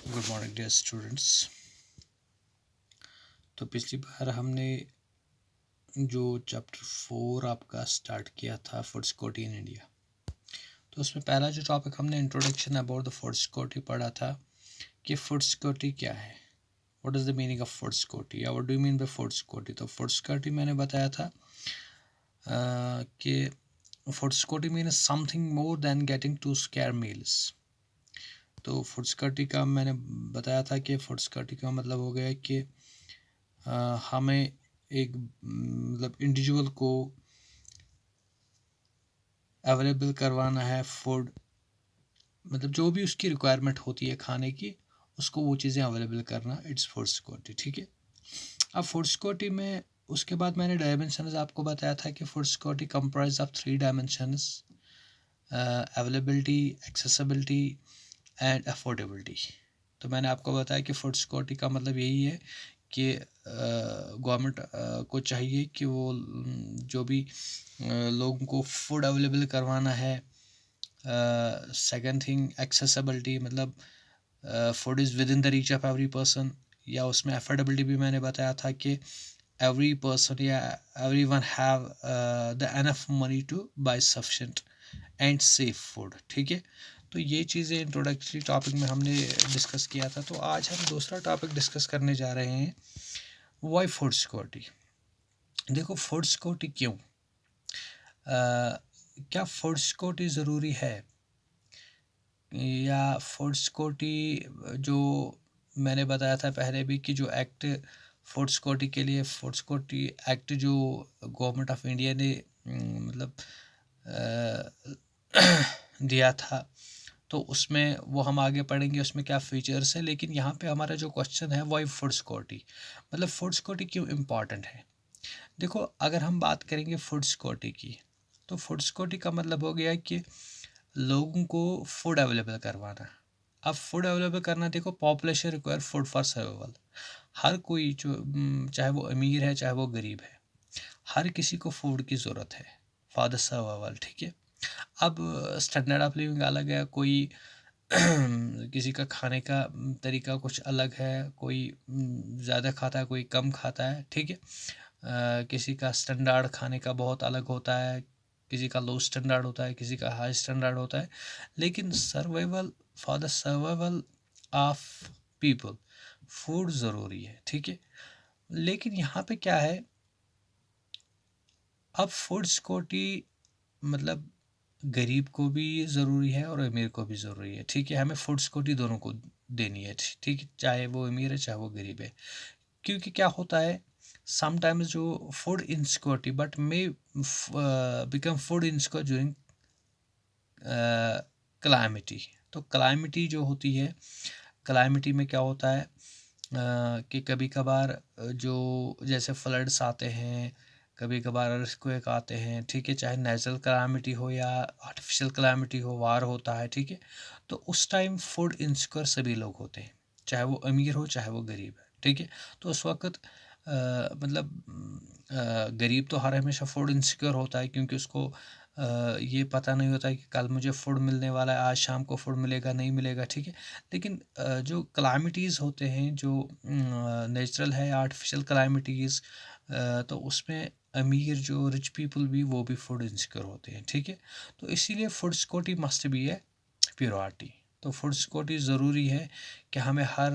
Good morning dear students. तो पिछली बार हमने जो चैप्टर 4 आपका स्टार्ट किया था फूड सिक्योरिटी इन इंडिया, तो उसमें पहला जो टॉपिक हमने introduction about the food security पढ़ा था कि फूड सिक्योरिटी क्या है, what is the meaning of food security या what do you mean by food security. तो फूड सिक्योरिटी मैंने बताया था कि food security means something more than getting two square meals. तो फूड सिक्योरिटी का मैंने बताया था कि फूड सिक्योरिटी का मतलब हो गया कि हमें एक मतलब इंडिविजुअल को अवेलेबल करवाना है फूड, मतलब जो भी उसकी रिक्वायरमेंट होती है खाने की, उसको वो चीज़ें अवेलेबल करना, इट्स फूड सिक्योरिटी। ठीक है। अब फूड सिक्योरिटी में उसके बाद मैंने डायमेंशंस आपको बताया था कि food security comprise of 3 dimensions, availability, accessibility and affordability. तो मैंने आपको बताया कि फूड सिक्योरिटी का मतलब यही है कि गवर्नमेंट को चाहिए कि वो जो भी लोगों को फूड अवेलेबल करवाना है। सेकंड थिंग एक्सेसिबिलिटी, मतलब food is within the reach of every person, या उसमें अफोर्डेबिलिटी भी मैंने बताया था कि एवरी पर्सन या every one have the enough money to buy sufficient and safe food. ठीक है। तो ये चीज़ें इंट्रोडक्टरी टॉपिक में हमने डिस्कस किया था। तो आज हम दूसरा टॉपिक डिस्कस करने जा रहे हैं, वाई फूड सिक्योरिटी। देखो फूड सिक्योरिटी क्यों, क्या फूड सिक्योरिटी ज़रूरी है, या फूड सिक्योरिटी जो मैंने बताया था पहले भी कि जो एक्ट फूड सिक्योरिटी के लिए, फूड सिक्योरिटी एक्ट जो गवर्नमेंट ऑफ इंडिया ने मतलब दिया था, तो उसमें वो हम आगे पढ़ेंगे उसमें क्या फीचर्स है। लेकिन यहाँ पे हमारा जो क्वेश्चन है वो है फूड सिक्योरिटी, मतलब फूड सिक्योरिटी क्यों इम्पॉर्टेंट है। देखो अगर हम बात करेंगे फूड सिक्योरिटी की, तो फूड सिक्योरिटी का मतलब हो गया कि लोगों को फूड अवेलेबल करवाना। अब फूड अवेलेबल करना, देखो population require food for survival. हर कोई जो चाहे वो अमीर है चाहे वो गरीब है, हर किसी को फूड की ज़रूरत है फॉर द सर्वाइवल। ठीक है। अब स्टैंडर्ड ऑफ लिविंग अलग है, कोई किसी का खाने का तरीका कुछ अलग है, कोई ज़्यादा खाता है कोई कम खाता है। ठीक है। किसी का स्टैंडर्ड खाने का बहुत अलग होता है, किसी का लो स्टैंडर्ड होता है, किसी का हाई स्टैंडर्ड होता है। लेकिन survival, for the survival of people food ज़रूरी है। ठीक है। लेकिन यहाँ पे क्या है, अब फूड सिक्योरिटी मतलब गरीब को भी ज़रूरी है और अमीर को भी ज़रूरी है। ठीक है। हमें फूड सिक्योरिटी दोनों को देनी है। ठीक है, चाहे वो अमीर है चाहे वो गरीब है। क्योंकि क्या होता है, समटाइम्स जो food insecurity but may become food insecure during calamity. तो क्लाइमिटी जो होती है, क्लाइमिटी में क्या होता है कि कभी कभार जो जैसे फ्लड्स आते हैं, कभी कभार अर्थक्वेक आते हैं। ठीक है। चाहे नेचुरल क्लामिटी हो या आर्टिफिशियल क्लामिटी हो, वार होता है। ठीक है। तो उस टाइम फूड इनसिक्योर सभी लोग होते हैं, चाहे वो अमीर हो चाहे वो गरीब है। ठीक है। तो उस वक्त मतलब गरीब तो हर हमेशा फूड इनसिक्योर होता है, क्योंकि उसको ये पता नहीं होता है कि कल मुझे फूड मिलने वाला है, आज शाम को फूड मिलेगा नहीं मिलेगा। ठीक है। लेकिन जो क्लामिटीज़ होते हैं, जो नेचुरल है, आर्टिफिशियल क्लामिटीज़, तो उसमें अमीर जो रिच पीपल भी वो भी फूड इनसिक्योर होते हैं। ठीक है। तो इसीलिए फूड सिक्योरिटी मस्ट बी है प्योरिटी। तो फूड सिक्योरिटी ज़रूरी है कि हमें हर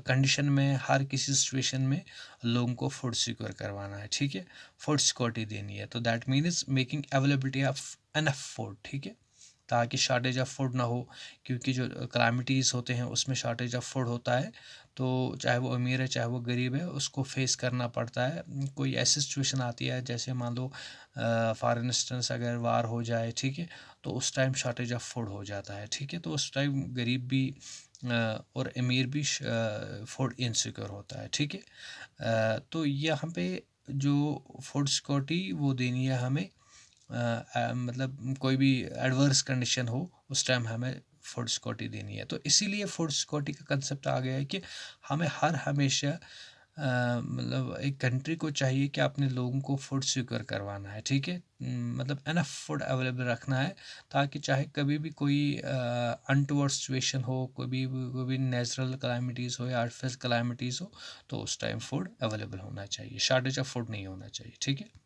कंडीशन में, हर किसी सिचुएशन में लोगों को फूड सिक्योर करवाना है। ठीक है। फूड सिक्योरिटी देनी है, तो that means making availability of enough food. ठीक है। ताकि शॉर्टेज ऑफ फूड ना हो, क्योंकि जो क्लामिटीज़ होते हैं उसमें शॉर्टेज ऑफ फूड होता है। तो चाहे वो अमीर है चाहे वो गरीब है, उसको फेस करना पड़ता है। कोई ऐसी सिचुएशन आती है जैसे मान लो फॉर इंस्टेंस अगर वार हो जाए, ठीक है, तो उस टाइम शॉर्टेज ऑफ फूड हो जाता है। ठीक है। तो उस टाइम गरीब भी और अमीर भी फूड इनसिक्योर होता है। ठीक है। तो यहाँ पे जो फूड सिक्योरिटी वो देनी है हमें, मतलब कोई भी एडवर्स कंडीशन हो उस टाइम हमें फूड सिक्योरिटी देनी है। तो इसीलिए फूड सिक्योरिटी का कंसेप्ट आ गया है कि हमें हर हमेशा मतलब एक कंट्री को चाहिए कि अपने लोगों को फूड सिक्योर करवाना है, ठीक है। मतलब एनफ फूड अवेलेबल रखना है, ताकि चाहे कभी भी कोई अनटूवर्ड सिचुएशन हो, कोई भी नेचुरल कलामिटीज़ हो या आर्टिफिशियल कलामिटीज़ हो, तो उस टाइम फूड अवेलेबल होना चाहिए, शॉर्टेज ऑफ फूड नहीं होना चाहिए, ठीक है।